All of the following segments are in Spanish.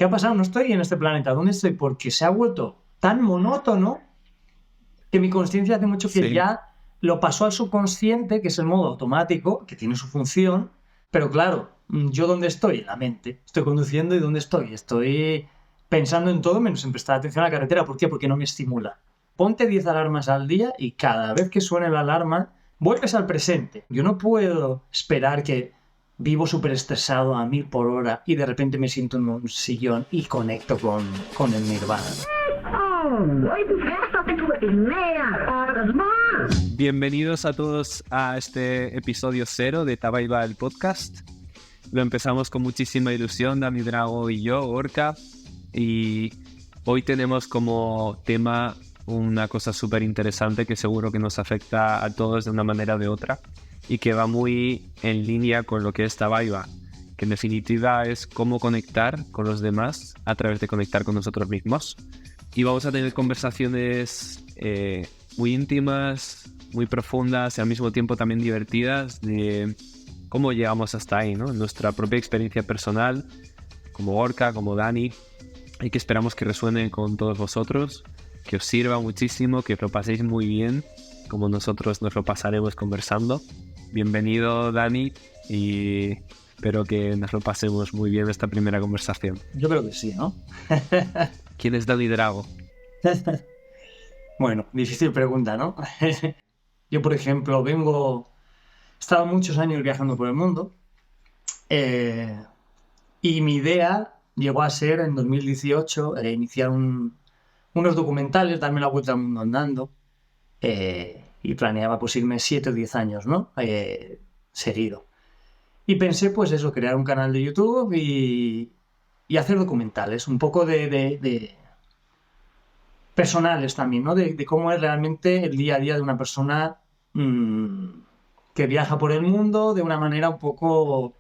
¿qué ha pasado? No estoy en este planeta. ¿Dónde estoy? Porque se ha vuelto tan monótono que mi consciencia hace mucho que ya lo pasó al subconsciente, que es el modo automático, que tiene su función. Pero claro, ¿yo dónde estoy? En la mente. Estoy conduciendo y ¿dónde estoy? Estoy pensando en todo menos en prestar atención a la carretera. ¿Por qué? Porque no me estimula. Ponte 10 alarmas al día y cada vez que suene la alarma, vuelves al presente. Yo no puedo esperar que vivo súper estresado a 1000 por hora y de repente me siento en un sillón y conecto con el nirvana. Bienvenidos a todos a este episodio 0 de Tabaiba el podcast. Lo empezamos con muchísima ilusión, Dani Drago y yo, Gorka, y hoy tenemos como tema una cosa súper interesante que seguro que nos afecta a todos de una manera o de otra y que va muy en línea con lo que es Tabaiba, que en definitiva es cómo conectar con los demás a través de conectar con nosotros mismos. Y vamos a tener conversaciones muy íntimas, muy profundas y al mismo tiempo también divertidas de cómo llegamos hasta ahí, ¿no? Nuestra propia experiencia personal, como Gorka, como Dani, y que esperamos que resuene con todos vosotros, que os sirva muchísimo, que os lo paséis muy bien, como nosotros nos lo pasaremos conversando. Bienvenido, Dani, y espero que nos lo pasemos muy bien esta primera conversación. Yo creo que sí, ¿no? ¿Quién es Dani Drago? Bueno, difícil pregunta, ¿no? Yo, por ejemplo, he estado muchos años viajando por el mundo y mi idea llegó a ser en 2018 iniciar unos documentales, darme la vuelta al mundo andando y planeaba pues irme 7 o 10 años, ¿no? Seguido. Y pensé pues eso, crear un canal de YouTube y hacer documentales, un poco de personales también, ¿no? De cómo es realmente el día a día de una persona que viaja por el mundo de una manera un poco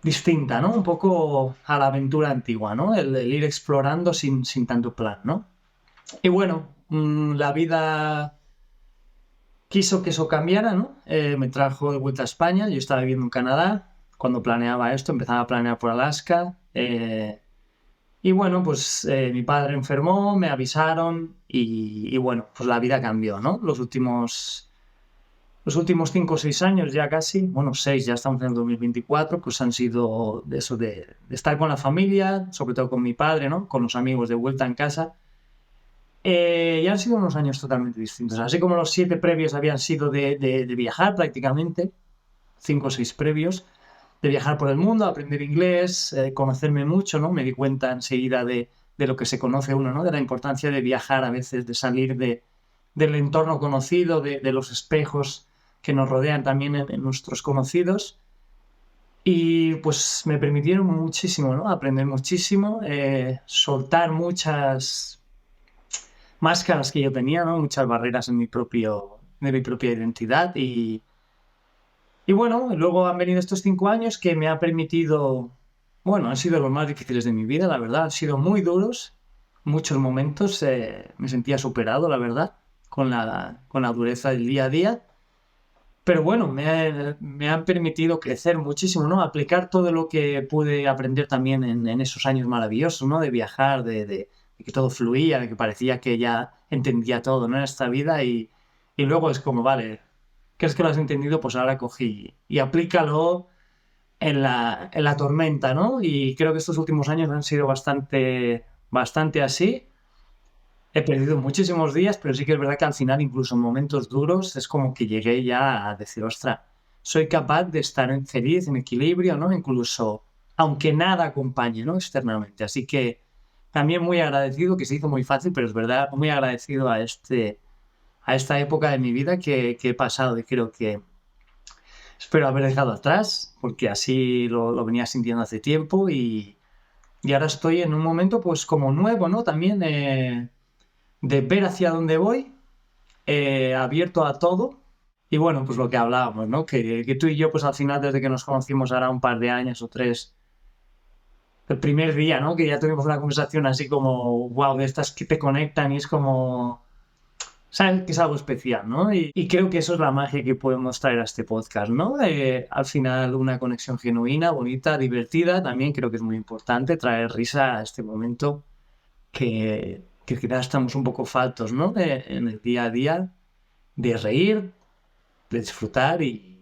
distinta, ¿no? Un poco a la aventura antigua, ¿no? El ir explorando sin tanto plan, ¿no? Y bueno, la vida quiso que eso cambiara, ¿no? Me trajo de vuelta a España, yo estaba viviendo en Canadá, cuando planeaba esto, empezaba a planear por Alaska, y bueno, pues mi padre enfermó, me avisaron y bueno, pues la vida cambió, ¿no? Los últimos 5 o 6 años ya casi, bueno, 6, ya estamos en el 2024, pues han sido de eso de estar con la familia, sobre todo con mi padre, ¿no? Con los amigos de vuelta en casa. Y han sido unos años totalmente distintos. Así como los 7 previos habían sido de viajar prácticamente, 5 o 6 previos, de viajar por el mundo, aprender inglés, conocerme mucho, ¿no? Me di cuenta enseguida de lo que se conoce uno, ¿no? De la importancia de viajar a veces, de salir del entorno conocido, de los espejos que nos rodean también en nuestros conocidos. Y pues me permitieron muchísimo, ¿no? Aprender muchísimo, soltar muchas máscaras que yo tenía, ¿no? Muchas barreras de mi propia identidad y bueno, luego han venido estos 5 años que me ha permitido, bueno, han sido los más difíciles de mi vida, la verdad, han sido muy duros, muchos momentos me sentía superado, la verdad, con la dureza del día a día, pero bueno, me han permitido crecer muchísimo, ¿no? Aplicar todo lo que pude aprender también en esos años maravillosos, ¿no? De viajar, de que todo fluía, de que parecía que ya entendía todo, ¿no? En esta vida y luego es como, vale, ¿crees que lo has entendido? Pues ahora cogí y aplícalo en la tormenta, ¿no? Y creo que estos últimos años han sido bastante así. He perdido muchísimos días, pero sí que es verdad que al final, incluso en momentos duros, es como que llegué ya a decir, ostras, soy capaz de estar feliz, en equilibrio, ¿no? Incluso, aunque nada acompañe, ¿no? Externamente. Así que también muy agradecido, que se hizo muy fácil, pero es verdad, muy agradecido a esta época de mi vida que he pasado y creo que espero haber dejado atrás, porque así lo venía sintiendo hace tiempo y ahora estoy en un momento pues como nuevo, ¿no? También de ver hacia dónde voy, abierto a todo y bueno, pues lo que hablábamos, ¿no? Que tú y yo pues al final desde que nos conocimos ahora un par de años o 3, el primer día, ¿no? Que ya tuvimos una conversación así como, wow, de estas que te conectan y es como... saben que es algo especial, ¿no? Y creo que eso es la magia que podemos traer a este podcast, ¿no? Al final una conexión genuina, bonita, divertida, también creo que es muy importante traer risa a este momento que quizás estamos un poco faltos, ¿no? En el día a día, de reír, de disfrutar y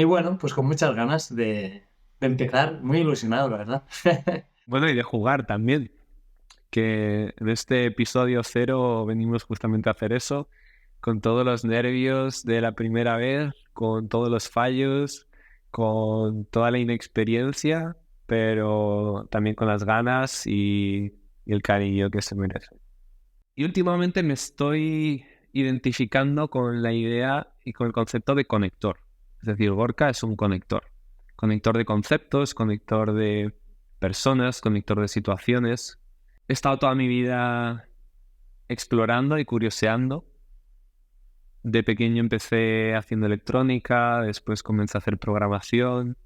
bueno, pues con muchas ganas de empezar, muy ilusionado, la verdad. Bueno, y de jugar también, que en este episodio 0 venimos justamente a hacer eso, con todos los nervios de la primera vez, con todos los fallos, con toda la inexperiencia, pero también con las ganas y el cariño que se merece. Y últimamente me estoy identificando con la idea y con el concepto de conector. Es decir, Gorka es un conector. Conector de conceptos, conector de personas, conector de situaciones. He estado toda mi vida explorando y curioseando. De pequeño empecé haciendo electrónica, después comencé a hacer programación.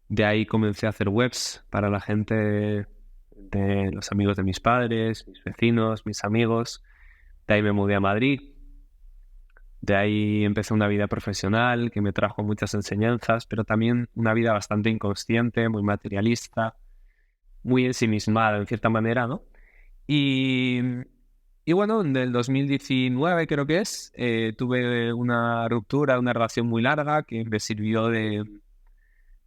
De ahí comencé a hacer webs para la gente de los amigos de mis padres, mis vecinos, mis amigos. De ahí me mudé a Madrid. De ahí empecé una vida profesional que me trajo muchas enseñanzas, pero también una vida bastante inconsciente, muy materialista, muy ensimismada en cierta manera, ¿no? Y, y bueno, en el 2019 creo que es, tuve una ruptura, una relación muy larga que me sirvió de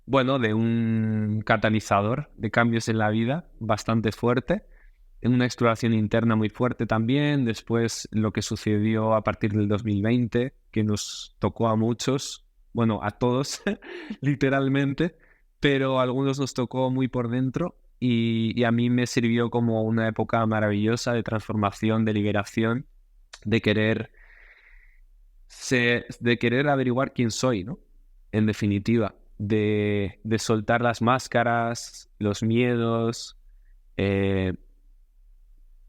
un catalizador de cambios en la vida bastante fuerte, en una exploración interna muy fuerte también. Después lo que sucedió a partir del 2020, que nos tocó a muchos, bueno, a todos, literalmente, pero a algunos nos tocó muy por dentro y a mí me sirvió como una época maravillosa de transformación, de liberación, de querer, de querer averiguar quién soy, ¿no? En definitiva, de soltar las máscaras, los miedos, eh,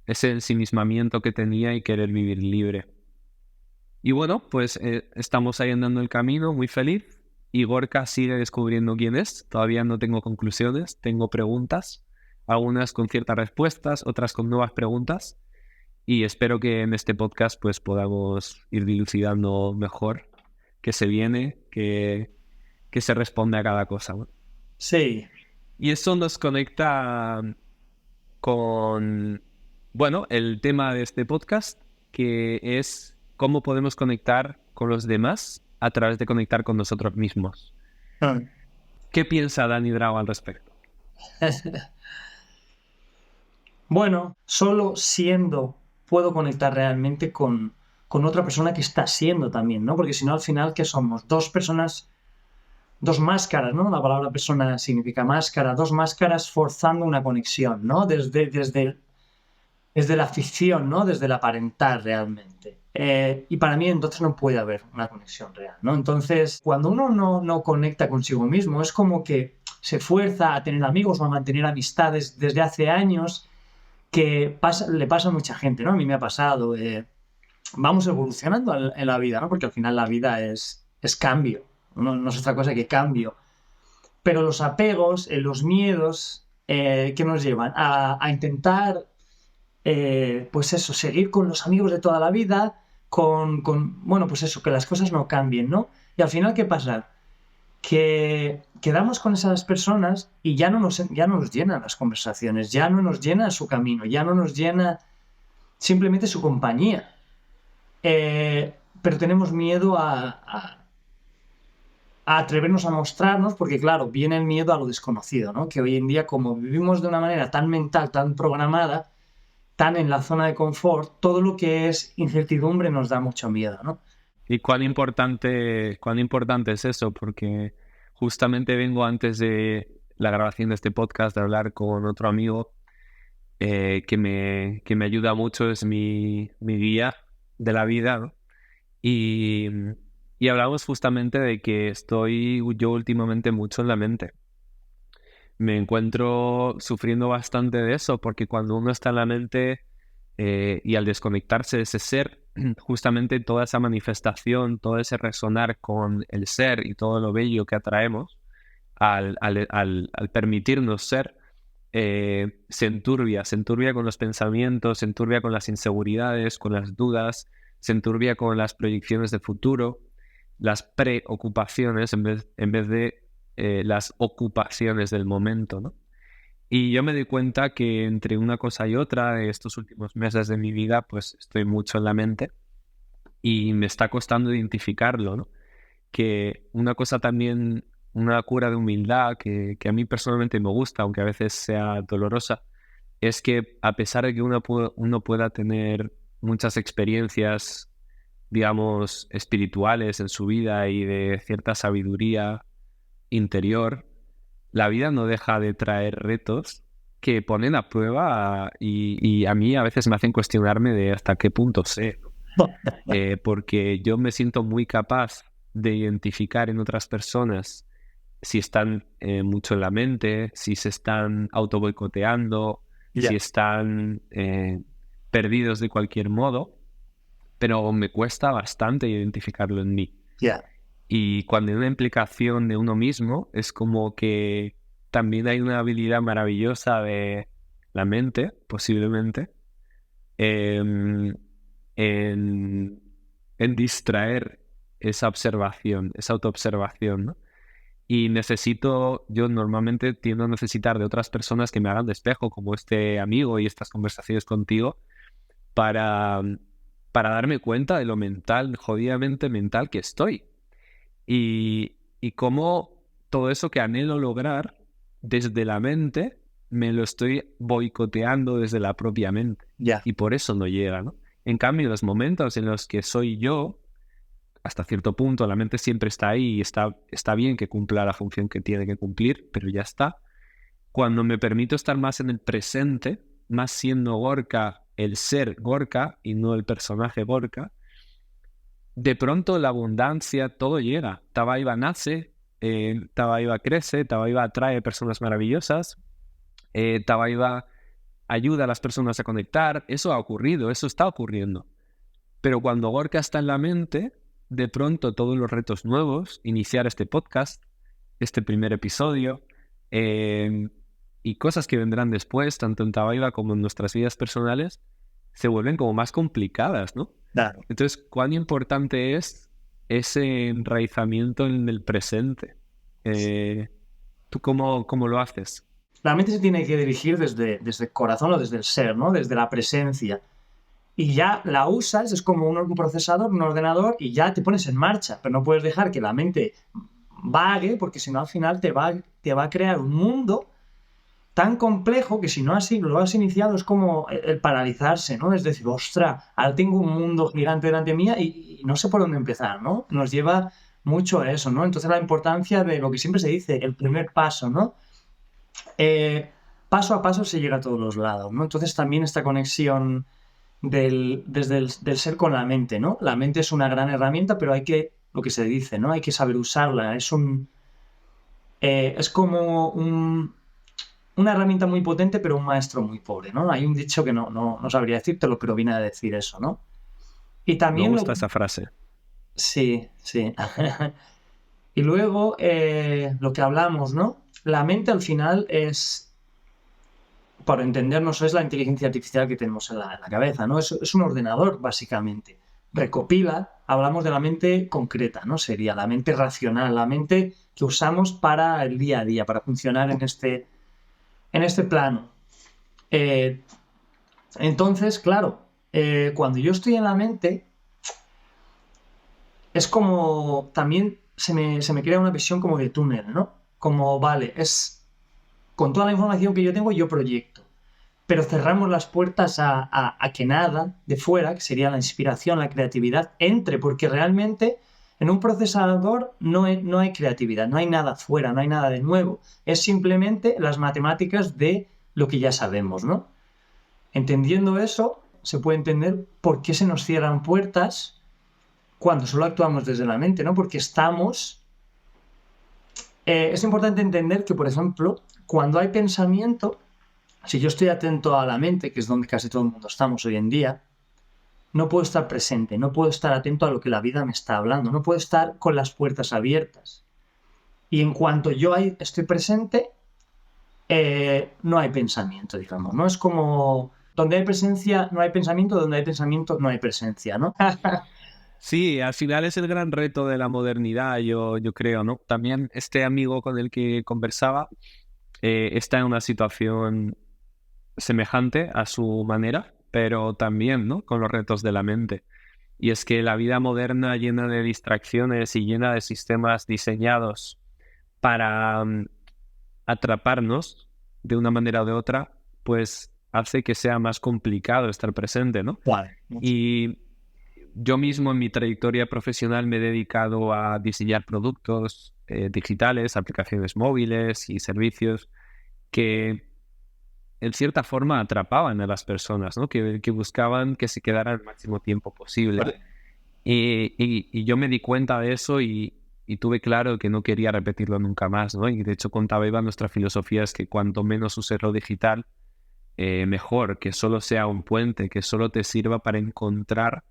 ese ensimismamiento que tenía y querer vivir libre. Y bueno, pues estamos ahí andando el camino, muy feliz. Y Gorka sigue descubriendo quién es. Todavía no tengo conclusiones, tengo preguntas, algunas con ciertas respuestas, otras con nuevas preguntas. Y espero que en este podcast pues podamos ir dilucidando mejor qué se viene, qué se responde a cada cosa, ¿no? Sí, Y eso nos conecta con, bueno, el tema de este podcast, que es cómo podemos conectar con los demás a través de conectar con nosotros mismos. ¿Qué piensa Dani Drago al respecto? bueno, solo siendo puedo conectar realmente con otra persona que está siendo también, ¿no? Porque si no, al final, ¿qué somos? Dos personas, dos máscaras, ¿no? La palabra persona significa máscara, dos máscaras forzando una conexión, ¿no? Desde la ficción, ¿no? Desde el aparentar realmente. Y para mí entonces no puede haber una conexión real, ¿no? Entonces, cuando uno no conecta consigo mismo, es como que se fuerza a tener amigos o a mantener amistades desde hace años que le pasa a mucha gente, ¿no? A mí me ha pasado. Vamos evolucionando en la vida, ¿no? Porque al final la vida es cambio, no es otra cosa que cambio. Pero los apegos, los miedos, ¿qué nos llevan? A intentar, pues eso, seguir con los amigos de toda la vida, bueno, pues eso, que las cosas no cambien, ¿no? Y al final, ¿qué pasa? Que quedamos con esas personas y ya no nos llenan las conversaciones, ya no nos llena su camino, ya no nos llena simplemente su compañía. Pero tenemos miedo a atrevernos a mostrarnos porque, claro, viene el miedo a lo desconocido, ¿no? Que hoy en día, como vivimos de una manera tan mental, tan programada, tan en la zona de confort, todo lo que es incertidumbre nos da mucho miedo, ¿no? Y cuán importante es eso, porque justamente vengo antes de la grabación de este podcast de hablar con otro amigo que me ayuda mucho, es mi guía de la vida, ¿no? Y, y hablamos justamente de que estoy yo últimamente mucho en la mente. Me encuentro sufriendo bastante de eso, porque cuando uno está en la mente y al desconectarse de ese ser, justamente toda esa manifestación, todo ese resonar con el ser y todo lo bello que atraemos al permitirnos ser, se enturbia con los pensamientos, se enturbia con las inseguridades, con las dudas, se enturbia con las proyecciones de futuro, las preocupaciones en vez de las ocupaciones del momento, ¿no? Y yo me di cuenta que entre una cosa y otra, estos últimos meses de mi vida, pues estoy mucho en la mente y me está costando identificarlo, ¿no? Que una cosa también, una cura de humildad que a mí personalmente me gusta, aunque a veces sea dolorosa, es que a pesar de que uno pueda tener muchas experiencias, digamos, espirituales en su vida y de cierta sabiduría interior, la vida no deja de traer retos que ponen a prueba y a mí a veces me hacen cuestionarme de hasta qué punto sé, ¿no? Porque yo me siento muy capaz de identificar en otras personas si están mucho en la mente, si se están auto boicoteando, si están perdidos de cualquier modo, pero me cuesta bastante identificarlo en mí. Y cuando hay una implicación de uno mismo, es como que también hay una habilidad maravillosa de la mente, posiblemente, en, en distraer esa observación, esa autoobservación, ¿no? Y yo normalmente tiendo a necesitar de otras personas que me hagan de espejo, como este amigo y estas conversaciones contigo, para, para darme cuenta de lo mental, jodidamente mental que estoy. Y cómo todo eso que anhelo lograr desde la mente, me lo estoy boicoteando desde la propia mente. Y por eso no llega, ¿no? En cambio, en los momentos en los que soy yo, hasta cierto punto, la mente siempre está ahí y está bien que cumpla la función que tiene que cumplir, pero ya está. Cuando me permito estar más en el presente, más siendo Gorka, el ser Gorka y no el personaje Gorka, de pronto la abundancia, todo llega. Tabaiba nace, Tabaiba crece, Tabaiba atrae personas maravillosas, Tabaiba ayuda a las personas a conectar. Eso ha ocurrido, eso está ocurriendo. Pero cuando Gorka está en la mente, de pronto todos los retos nuevos, iniciar este podcast, este primer episodio, y cosas que vendrán después, tanto en Tabaiba como en nuestras vidas personales, se vuelven como más complicadas, ¿no? Claro. Entonces, ¿cuán importante es ese enraizamiento en el presente? ¿Tú cómo lo haces? La mente se tiene que dirigir desde el corazón o desde el ser, ¿no? Desde la presencia. Y ya la usas, es como un procesador, un ordenador, y ya te pones en marcha. Pero no puedes dejar que la mente vague, porque si no al final te va a crear un mundo tan complejo que si no así lo has iniciado es como el paralizarse, ¿no? Es decir, ostras, ahora tengo un mundo gigante delante mía y no sé por dónde empezar, ¿no? Nos lleva mucho a eso, ¿no? Entonces la importancia de lo que siempre se dice, el primer paso, ¿no? Paso a paso se llega a todos los lados, ¿no? Entonces también esta conexión desde el ser con la mente, ¿no? La mente es una gran herramienta, pero lo que se dice, ¿no? Hay que saber usarla. Es como una herramienta muy potente, pero un maestro muy pobre, ¿no? Hay un dicho que no sabría decírtelo, pero viene a decir eso, ¿no? Y Me también gusta esa frase. Sí. Y luego, lo que hablamos, ¿no? La mente al final es, para entendernos, es la inteligencia artificial que tenemos en la cabeza, ¿no? Es un ordenador, básicamente. Recopila, hablamos de la mente concreta, ¿no? Sería la mente racional, la mente que usamos para el día a día, para funcionar en este plano. Entonces, claro, cuando yo estoy en la mente, es como también se me crea una visión como de túnel, ¿no? Como, vale, con toda la información que yo tengo, yo proyecto. Pero cerramos las puertas a que nada de fuera, que sería la inspiración, la creatividad, entre, porque realmente en un procesador no hay creatividad, no hay nada fuera, no hay nada de nuevo. Es simplemente las matemáticas de lo que ya sabemos, ¿no? Entendiendo eso, se puede entender por qué se nos cierran puertas cuando solo actuamos desde la mente, ¿no? Porque estamos... es importante entender que, por ejemplo, cuando hay pensamiento, si yo estoy atento a la mente, que es donde casi todo el mundo estamos hoy en día, no puedo estar presente, no puedo estar atento a lo que la vida me está hablando, no puedo estar con las puertas abiertas. Y en cuanto yo estoy presente, no hay pensamiento, digamos, ¿no? Es como donde hay presencia no hay pensamiento, donde hay pensamiento no hay presencia, ¿no? Sí, al final es el gran reto de la modernidad, yo creo, ¿no? También este amigo con el que conversaba está en una situación semejante a su manera, pero también, ¿no? Con los retos de la mente. Y es que la vida moderna llena de distracciones y llena de sistemas diseñados para atraparnos de una manera o de otra, pues hace que sea más complicado estar presente, ¿no? Vale. Y yo mismo en mi trayectoria profesional me he dedicado a diseñar productos digitales, aplicaciones móviles y servicios que en cierta forma atrapaban a las personas, ¿no? Que buscaban que se quedaran el máximo tiempo posible. Vale. Y yo me di cuenta de eso y tuve claro que no quería repetirlo nunca más, ¿no? Y de hecho contaba Eva, nuestra filosofía es que cuanto menos uses lo digital, mejor, que solo sea un puente, que solo te sirva para encontrar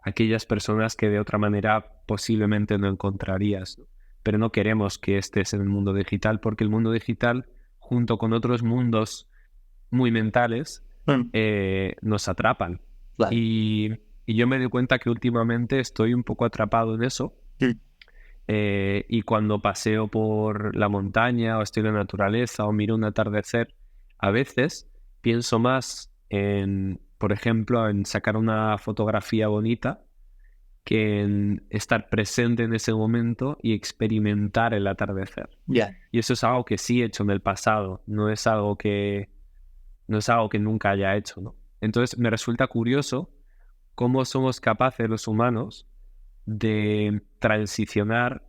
aquellas personas que de otra manera posiblemente no encontrarías, ¿no? Pero no queremos que estés en el mundo digital porque el mundo digital, junto con otros mundos muy mentales, nos atrapan. Vale. Y yo me doy cuenta que últimamente estoy un poco atrapado en eso. Y cuando paseo por la montaña o estoy en la naturaleza o miro un atardecer, a veces pienso más en, por ejemplo, en sacar una fotografía bonita que en estar presente en ese momento y experimentar el atardecer. Ya. Y eso es algo que sí he hecho en el pasado, no es algo que nunca haya hecho, ¿no? Entonces me resulta curioso cómo somos capaces los humanos de transicionar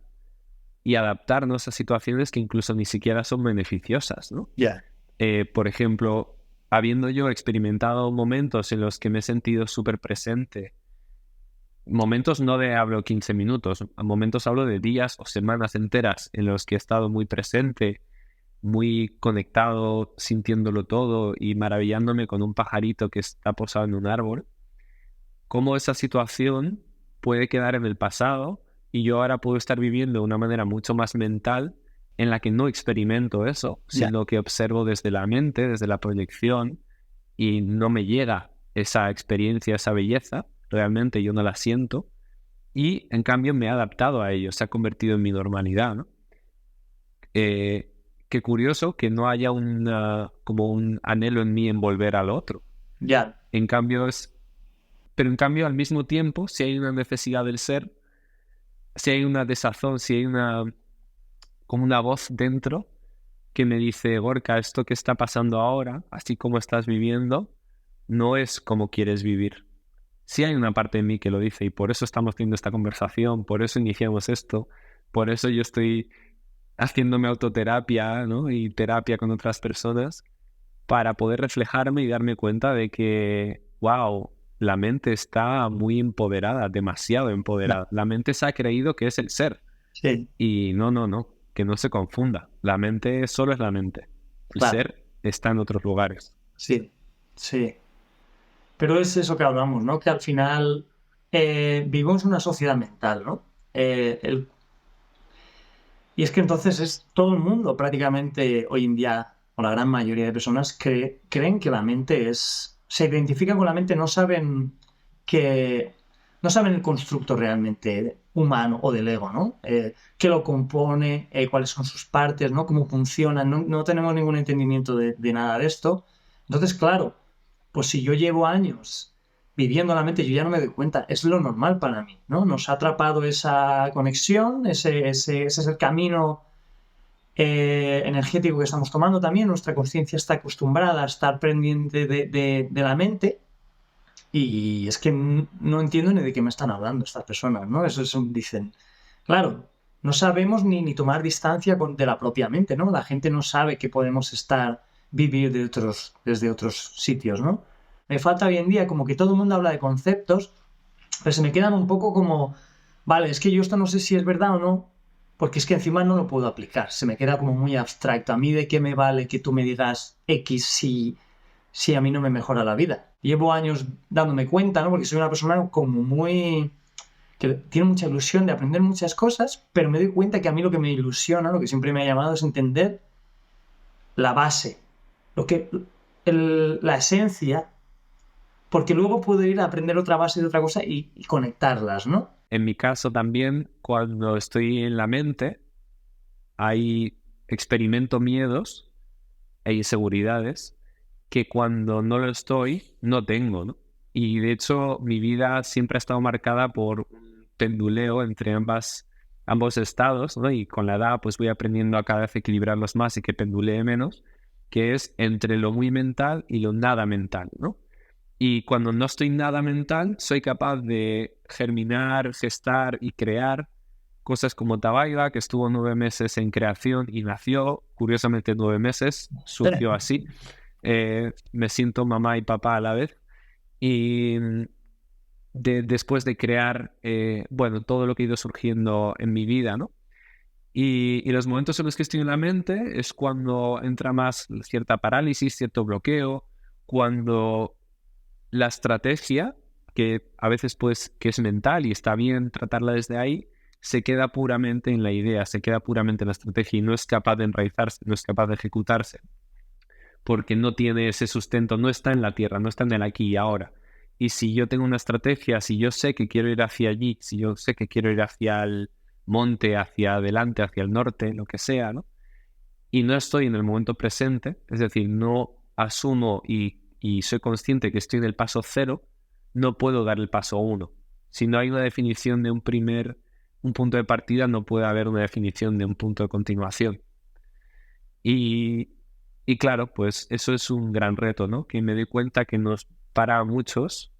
y adaptarnos a situaciones que incluso ni siquiera son beneficiosas, ¿no? Ya. Por ejemplo, habiendo yo experimentado momentos en los que me he sentido súper presente, momentos no de hablo 15 minutos, momentos hablo de días o semanas enteras en los que he estado muy presente, muy conectado, sintiéndolo todo y maravillándome con un pajarito que está posado en un árbol, cómo esa situación puede quedar en el pasado y yo ahora puedo estar viviendo de una manera mucho más mental en la que no experimento eso, sino que observo desde la mente, desde la proyección y no me llega esa experiencia, esa belleza, realmente yo no la siento y en cambio me he adaptado a ello, se ha convertido en mi normalidad, ¿no? Qué curioso que no haya como un anhelo en mí en volver al otro. Ya. Pero en cambio al mismo tiempo, si hay una necesidad del ser, si hay una desazón, si hay como una voz dentro que me dice, Gorka, esto que está pasando ahora, así como estás viviendo, no es como quieres vivir. Sí hay una parte de mí que lo dice y por eso estamos teniendo esta conversación, por eso iniciamos esto, por eso yo estoy haciéndome autoterapia, ¿no? Y terapia con otras personas para poder reflejarme y darme cuenta de que, wow, la mente está muy empoderada, demasiado empoderada. La mente se ha creído que es el ser. Sí. Y no, que no se confunda. La mente solo es la mente. El Claro. ser está en otros lugares. Sí. Sí. Pero es eso que hablamos, ¿no? Que al final vivimos en una sociedad mental, ¿no? Y es que entonces es todo el mundo prácticamente hoy en día, o la gran mayoría de personas, que creen que la mente es... Se identifican con la mente, no saben que... No saben el constructo realmente humano o del ego, ¿no? Qué lo compone, cuáles son sus partes, ¿no? Cómo funcionan. No tenemos ningún entendimiento de nada de esto. Entonces, claro, pues si yo llevo años viviendo la mente, yo ya no me doy cuenta, es lo normal para mí, ¿no? Nos ha atrapado esa conexión, ese es el camino energético que estamos tomando también, nuestra conciencia está acostumbrada a estar pendiente de la mente y es que no entiendo ni de qué me están hablando estas personas, ¿no? Eso dicen, claro, no sabemos ni tomar distancia de la propia mente, ¿no? La gente no sabe que podemos vivir desde otros sitios, ¿no? Me falta hoy en día como que todo el mundo habla de conceptos, pero se me quedan un poco como, vale, es que yo esto no sé si es verdad o no, porque es que encima no lo puedo aplicar, se me queda como muy abstracto. ¿A mí de qué me vale que tú me digas X si a mí no me mejora la vida? Llevo años dándome cuenta, ¿no? Porque soy una persona como muy... que tiene mucha ilusión de aprender muchas cosas, pero me doy cuenta que a mí lo que me ilusiona, lo que siempre me ha llamado es entender la base, la esencia porque luego puedo ir a aprender otra base de otra cosa y conectarlas, ¿no? En mi caso también, cuando estoy en la mente, experimento miedos e inseguridades que cuando no lo estoy, no tengo, ¿no? Y de hecho, mi vida siempre ha estado marcada por un penduleo entre ambos estados, ¿no? Y con la edad, pues voy aprendiendo a cada vez equilibrarlos más y que pendulee menos, que es entre lo muy mental y lo nada mental, ¿no? Y cuando no estoy nada mental, soy capaz de germinar, gestar y crear cosas como Tabaiba, que estuvo 9 meses en creación y nació, curiosamente 9 meses, surgió así. Me siento mamá y papá a la vez. Y después de crear, todo lo que ha ido surgiendo en mi vida, ¿no? Y los momentos en los que estoy en la mente es cuando entra más cierta parálisis, cierto bloqueo, cuando la estrategia, que a veces pues que es mental y está bien tratarla desde ahí, se queda puramente en la idea, se queda puramente en la estrategia y no es capaz de enraizarse, no es capaz de ejecutarse, porque no tiene ese sustento, no está en la tierra, no está en el aquí y ahora. Y si yo tengo una estrategia, si yo sé que quiero ir hacia allí, si yo sé que quiero ir hacia el monte, hacia adelante, hacia el norte, lo que sea, ¿no? Y no estoy en el momento presente, es decir, no asumo y soy consciente que estoy en el paso 0, no puedo dar el paso 1. Si no hay una definición de un punto de partida, no puede haber una definición de un punto de continuación. Y claro, pues eso es un gran reto, ¿no? Que me doy cuenta que nos para a muchos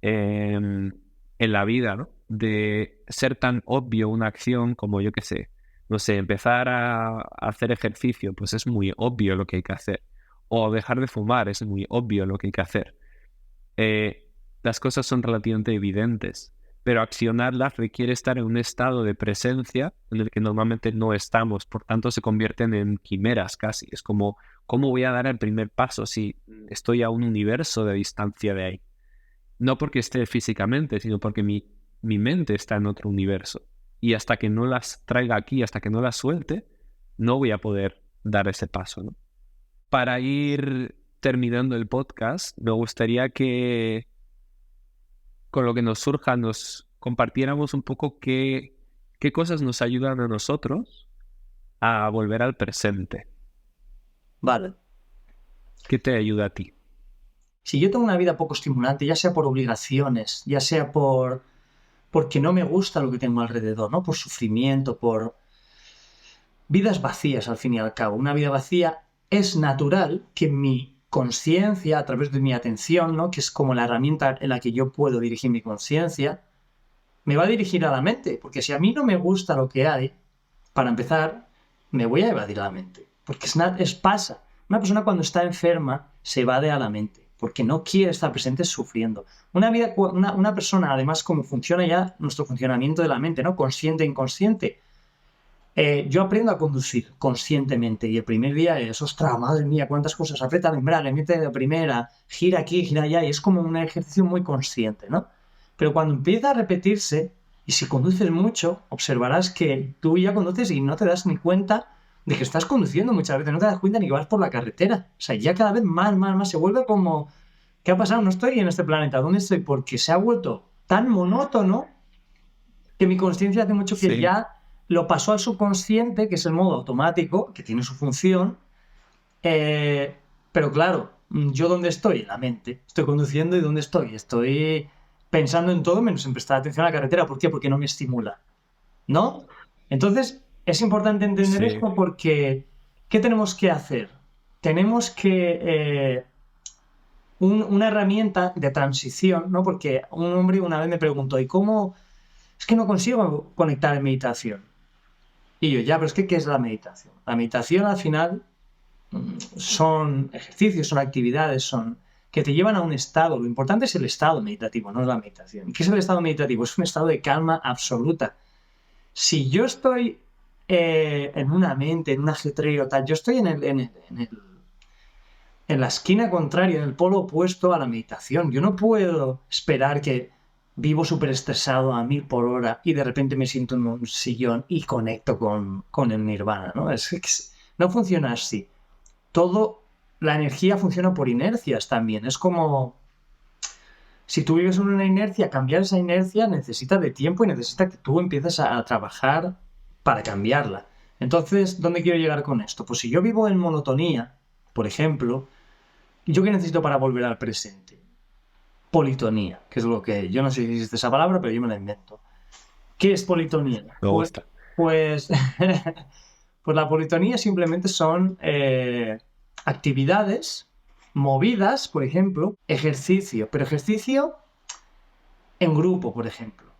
en la vida, ¿no? De ser tan obvio una acción como, yo qué sé, no sé, empezar a hacer ejercicio, pues es muy obvio lo que hay que hacer. O dejar de fumar, es muy obvio lo que hay que hacer. Las cosas son relativamente evidentes, pero accionarlas requiere estar en un estado de presencia en el que normalmente no estamos, por tanto se convierten en quimeras casi. Es como, ¿cómo voy a dar el primer paso si estoy a un universo de distancia de ahí? No porque esté físicamente, sino porque mi mente está en otro universo. Y hasta que no las traiga aquí, hasta que no las suelte, no voy a poder dar ese paso, ¿no? Para ir terminando el podcast, me gustaría que con lo que nos surja nos compartiéramos un poco qué cosas nos ayudan a nosotros a volver al presente. Vale. ¿Qué te ayuda a ti? Si yo tengo una vida poco estimulante, ya sea por obligaciones, ya sea porque no me gusta lo que tengo alrededor, ¿no? Por sufrimiento, por vidas vacías al fin y al cabo. Una vida vacía es natural que mi conciencia, a través de mi atención, ¿no? Que es como la herramienta en la que yo puedo dirigir mi conciencia, me va a dirigir a la mente. Porque si a mí no me gusta lo que hay, para empezar, me voy a evadir a la mente. Porque pasa. Una persona cuando está enferma se evade a la mente. Porque no quiere estar presente sufriendo. Una persona, además, como funciona ya nuestro funcionamiento de la mente, ¿no? Consciente e inconsciente. Yo aprendo a conducir conscientemente y el primer día es, ostras, madre mía, cuántas cosas, aprieta el embrague, mete de primera, gira aquí, gira allá, y es como un ejercicio muy consciente, ¿no? Pero cuando empieza a repetirse, y si conduces mucho, observarás que tú ya conduces y no te das ni cuenta de que estás conduciendo muchas veces, no te das cuenta ni que vas por la carretera. O sea, ya cada vez más, se vuelve como, ¿qué ha pasado? No estoy en este planeta, ¿dónde estoy? Porque se ha vuelto tan monótono que mi conciencia hace mucho que ya lo pasó al subconsciente, que es el modo automático, que tiene su función. Pero claro, ¿yo dónde estoy? En la mente. Estoy conduciendo y ¿dónde estoy? Estoy pensando en todo menos en prestar atención a la carretera. ¿Por qué? Porque no me estimula, ¿no? Entonces, es importante entender esto porque ¿qué tenemos que hacer? Tenemos que... una herramienta de transición, ¿no? Porque un hombre una vez me preguntó, ¿y cómo? Es que no consigo conectar en meditación. Y yo, ya, pero es que ¿qué es la meditación? La meditación al final son ejercicios, son actividades, que te llevan a un estado. Lo importante es el estado meditativo, no es la meditación. ¿Qué es el estado meditativo? Es un estado de calma absoluta. Si yo estoy en una mente, en un ajetreo, tal, yo estoy en la esquina contraria, en el polo opuesto a la meditación. Yo no puedo esperar que vivo súper estresado a 1000 por hora y de repente me siento en un sillón y conecto con el nirvana, ¿no? No funciona así. La energía funciona por inercias también. Es como Si tú vives en una inercia, cambiar esa inercia necesita de tiempo y necesita que tú empieces a trabajar para cambiarla. Entonces, ¿dónde quiero llegar con esto? Pues si yo vivo en monotonía, por ejemplo, ¿yo qué necesito para volver al presente? Politonía, que es lo que... Yo no sé si existe esa palabra, pero yo me la invento. ¿Qué es politonía? Me gusta. Pues, pues la politonía simplemente son actividades movidas, por ejemplo, ejercicio, pero ejercicio en grupo, por ejemplo.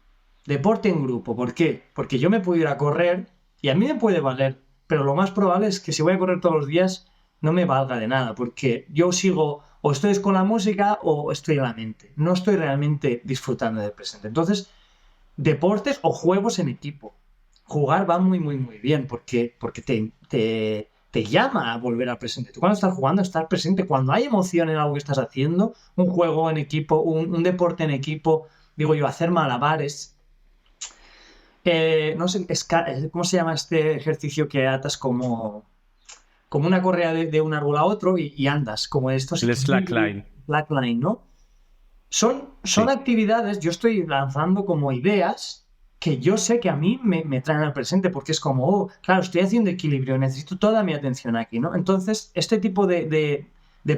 Deporte en grupo. ¿Por qué? Porque yo me puedo ir a correr y a mí me puede valer, pero lo más probable es que si voy a correr todos los días no me valga de nada, porque yo sigo o estoy con la música o estoy en la mente. No estoy realmente disfrutando del presente. Entonces, deportes o juegos en equipo. Jugar va muy, muy, muy bien porque te llama a volver al presente. Tú cuando estás jugando, estás presente. Cuando hay emoción en algo que estás haciendo, un juego en equipo, un deporte en equipo, digo yo, hacer malabares. No sé, ¿cómo se llama este ejercicio que atas como una correa de un árbol a otro y andas? Como estos El slackline. slackline, ¿no? Son Sí. actividades, yo estoy lanzando como ideas que yo sé que a mí me traen al presente, porque es como, oh, claro, estoy haciendo equilibrio, necesito toda mi atención aquí, ¿no? Entonces, este tipo de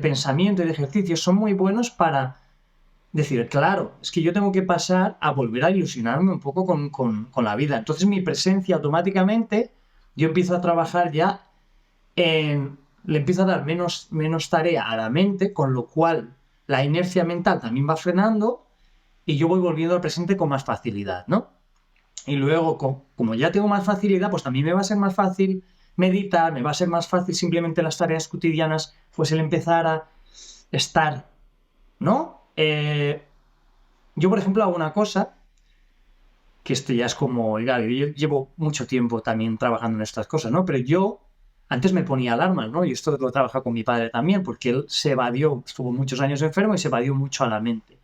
pensamiento y de ejercicios son muy buenos para decir, claro, es que yo tengo que pasar a volver a ilusionarme un poco con la vida. Entonces, mi presencia automáticamente, yo empiezo a trabajar ya le empiezo a dar menos tarea a la mente, con lo cual la inercia mental también va frenando y yo voy volviendo al presente con más facilidad, ¿no? Y luego, como ya tengo más facilidad, pues también me va a ser más fácil meditar, me va a ser más fácil simplemente las tareas cotidianas, pues el empezar a estar, ¿no? Yo, por ejemplo, hago una cosa que esto ya es como, oiga, yo llevo mucho tiempo también trabajando en estas cosas, ¿no? Pero yo antes me ponía alarmas, ¿no? Y esto lo he trabajado con mi padre también, porque él se evadió, estuvo muchos años enfermo y se evadió mucho a la mente.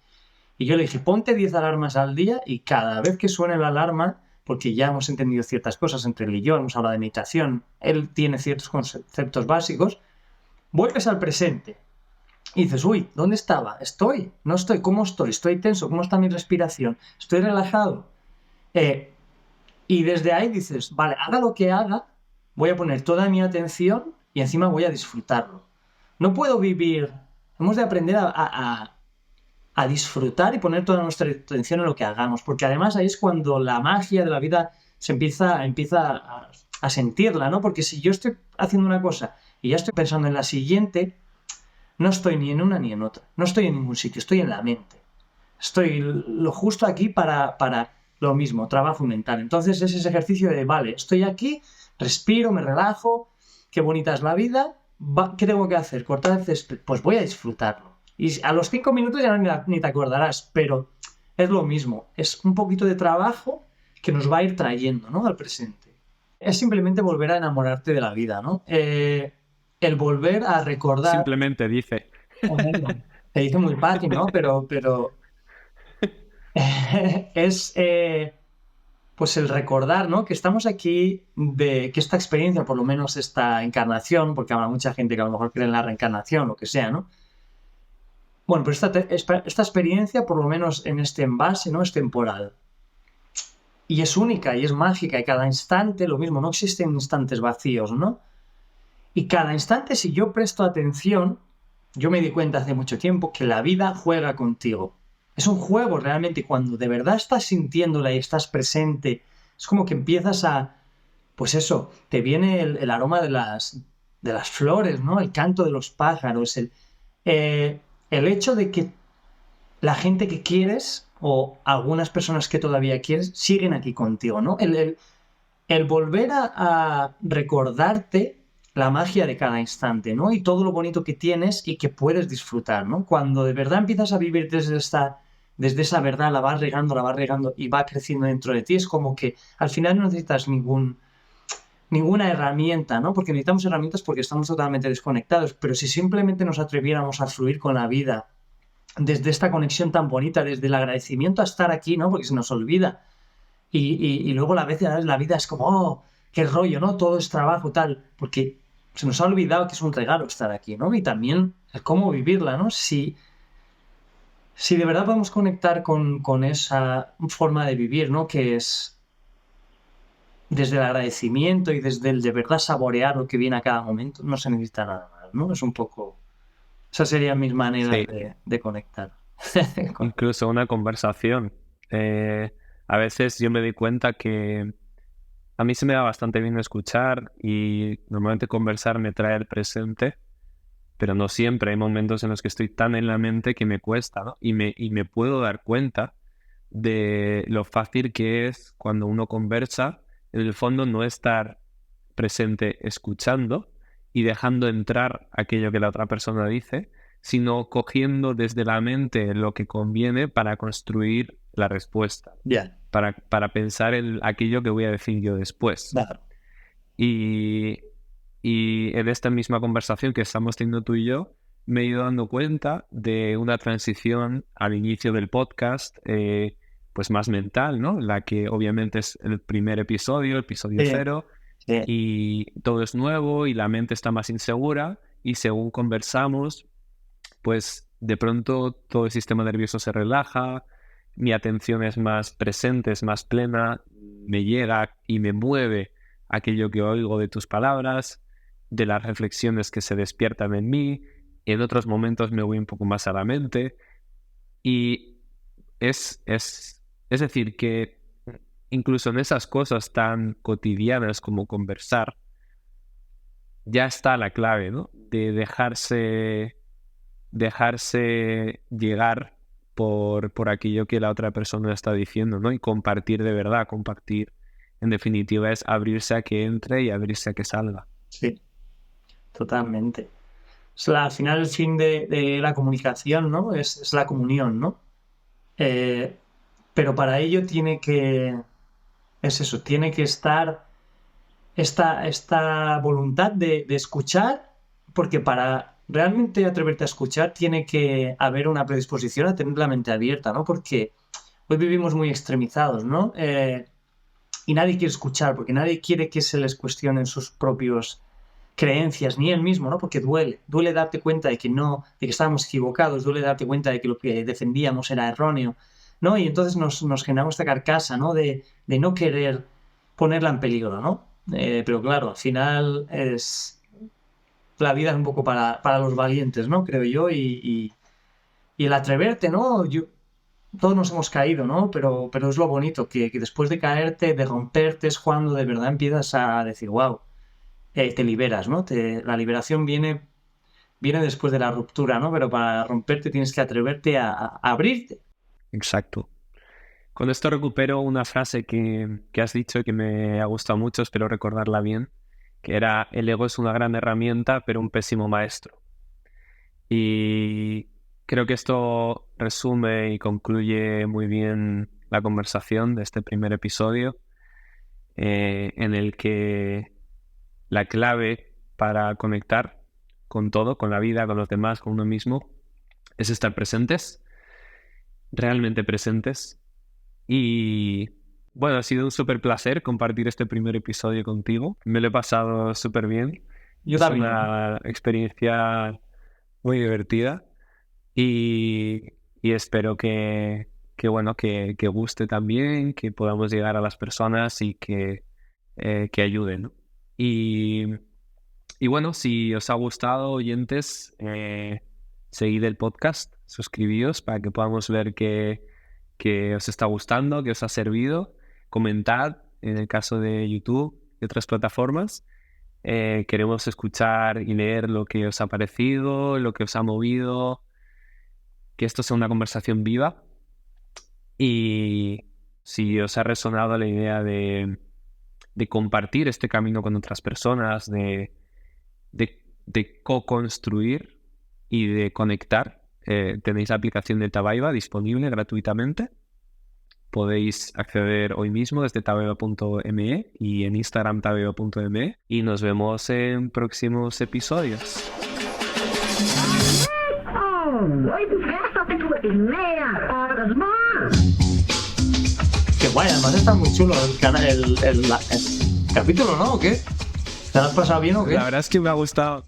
Y yo le dije, ponte 10 alarmas al día y cada vez que suene la alarma, porque ya hemos entendido ciertas cosas entre él y yo, hemos hablado de meditación, él tiene ciertos conceptos básicos, vuelves al presente. Y dices, uy, ¿dónde estaba? ¿Estoy? ¿No estoy? ¿Cómo estoy? ¿Estoy tenso? ¿Cómo está mi respiración? ¿Estoy relajado? Eh, y desde ahí dices, vale, haga lo que haga, voy a poner toda mi atención y encima voy a disfrutarlo. No puedo vivir, hemos de aprender a disfrutar y poner toda nuestra atención en lo que hagamos, porque además ahí es cuando la magia de la vida se empieza a sentirla, ¿no? Porque si yo estoy haciendo una cosa y ya estoy pensando en la siguiente, no estoy ni en una ni en otra, no estoy en ningún sitio, estoy en la mente. Estoy lo justo aquí para lo mismo, trabajo mental. Entonces es ese ejercicio de, vale, estoy aquí, respiro, me relajo, qué bonita es la vida, ¿qué tengo que hacer? ¿Cortar el césped? Pues voy a disfrutarlo. Y a los 5 minutos ya ni te acordarás, pero es lo mismo, es un poquito de trabajo que nos va a ir trayendo, ¿no?, al presente. Es simplemente volver a enamorarte de la vida, ¿no? El volver a recordar, Simplemente dice. te dice muy fácil, ¿no? Pero es pues el recordar, ¿no?, que estamos aquí, de que esta experiencia, por lo menos esta encarnación, porque habrá mucha gente que a lo mejor cree en la reencarnación, lo que sea, ¿no? Bueno, pero esta experiencia, por lo menos en este envase, ¿no?, es temporal. Y es única y es mágica y cada instante lo mismo, no existen instantes vacíos, ¿no? Y cada instante, si yo presto atención, yo me di cuenta hace mucho tiempo que la vida juega contigo. Es un juego realmente, y cuando de verdad estás sintiéndola y estás presente, es como que empiezas pues eso, te viene el aroma de las flores, ¿no? El canto de los pájaros, el hecho de que la gente que quieres o algunas personas que todavía quieres siguen aquí contigo, ¿no? El volver a recordarte la magia de cada instante, ¿no? Y todo lo bonito que tienes y que puedes disfrutar, ¿no? Cuando de verdad empiezas a vivir desde esa verdad, la vas regando y va creciendo dentro de ti, es como que al final no necesitas ninguna herramienta, ¿no? Porque necesitamos herramientas porque estamos totalmente desconectados, pero si simplemente nos atreviéramos a fluir con la vida desde esta conexión tan bonita, desde el agradecimiento a estar aquí, ¿no? Porque se nos olvida. Y luego a veces la vida es como, oh, qué rollo, ¿no? Todo es trabajo, tal, porque se nos ha olvidado que es un regalo estar aquí, ¿no? Y también el cómo vivirla, ¿no? Si si de verdad podemos conectar con esa forma de vivir, ¿no? Que es desde el agradecimiento y desde el de verdad saborear lo que viene a cada momento, no se necesita nada más, ¿no? Es un poco... Esas serían mis maneras Sí, de conectar. incluso una conversación. A veces yo me doy cuenta que a mí se me da bastante bien escuchar y normalmente conversar me trae el presente, pero no siempre. Hay momentos en los que estoy tan en la mente que me cuesta, ¿no? Y me puedo dar cuenta de lo fácil que es cuando uno conversa, en el fondo no estar presente escuchando y dejando entrar aquello que la otra persona dice, sino cogiendo desde la mente lo que conviene para construir la respuesta, Ya, para pensar en aquello que voy a decir yo después. claro. Y, y en esta misma conversación que estamos teniendo tú y yo, me he ido dando cuenta de una transición al inicio del podcast, pues más mental, ¿no? La que obviamente es el primer episodio, episodio Sí, 0, sí, y todo es nuevo y la mente está más insegura y según conversamos, pues de pronto todo el sistema nervioso se relaja, mi atención es más presente, es más plena, me llega y me mueve aquello que oigo de tus palabras, de las reflexiones que se despiertan en mí, en otros momentos me voy un poco más a la mente y es decir que incluso en esas cosas tan cotidianas como conversar, ya está la clave, ¿no? De dejarse llegar por aquello que la otra persona está diciendo, ¿no? Y compartir de verdad, compartir, en definitiva, es abrirse a que entre y abrirse a que salga. sí, totalmente. Al final el fin de la comunicación, ¿no? Es la comunión, ¿no? Pero para ello es eso, tiene que estar esta voluntad de escuchar, porque para realmente atreverte a escuchar tiene que haber una predisposición a tener la mente abierta, ¿no? Porque hoy vivimos muy extremizados, ¿no? Y nadie quiere escuchar, porque nadie quiere que se les cuestionen sus propios creencias, ni él mismo, ¿no? Porque duele darte cuenta de que no, de que estábamos equivocados, duele darte cuenta de que lo que defendíamos era erróneo, ¿no? Y entonces nos generamos esta carcasa, ¿no? De no querer ponerla en peligro, ¿no? Pero claro, al final la vida es un poco para los valientes, ¿no? Creo yo, y el atreverte, ¿no? Todos nos hemos caído, ¿no? Pero es lo bonito, que después de caerte, de romperte, es cuando de verdad empiezas a decir, wow, te liberas, ¿no? La liberación viene después de la ruptura, ¿no? Pero para romperte tienes que atreverte a abrirte. Exacto. Con esto recupero una frase que has dicho y que me ha gustado mucho, espero recordarla bien, que era: el ego es una gran herramienta, pero un pésimo maestro. Y creo que esto resume y concluye muy bien la conversación de este primer episodio, en el que la clave para conectar con todo, con la vida, con los demás, con uno mismo, es estar presentes, realmente presentes. Y bueno, ha sido un súper placer compartir este primer episodio contigo. Me lo he pasado súper bien. Yo Es también. una experiencia muy divertida y espero bueno, que guste también, que podamos llegar a las personas y que ayuden, ¿no? Y bueno, si os ha gustado, oyentes, seguid el podcast, suscribíos para que podamos ver que os está gustando, que os ha servido. Comentad en el caso de YouTube y otras plataformas. Queremos escuchar y leer lo que os ha parecido, lo que os ha movido, que esto sea una conversación viva. Y si os ha resonado la idea de compartir este camino con otras personas, de co-construir y de conectar, tenéis la aplicación de Tabaiba disponible gratuitamente. Podéis acceder hoy mismo desde tabaiba.me y en Instagram tabaiba.me, y nos vemos en próximos episodios. Qué guay, además está muy chulo el canal, el capítulo, ¿no? ¿O qué? ¿Te lo has pasado bien o qué? La verdad es que me ha gustado.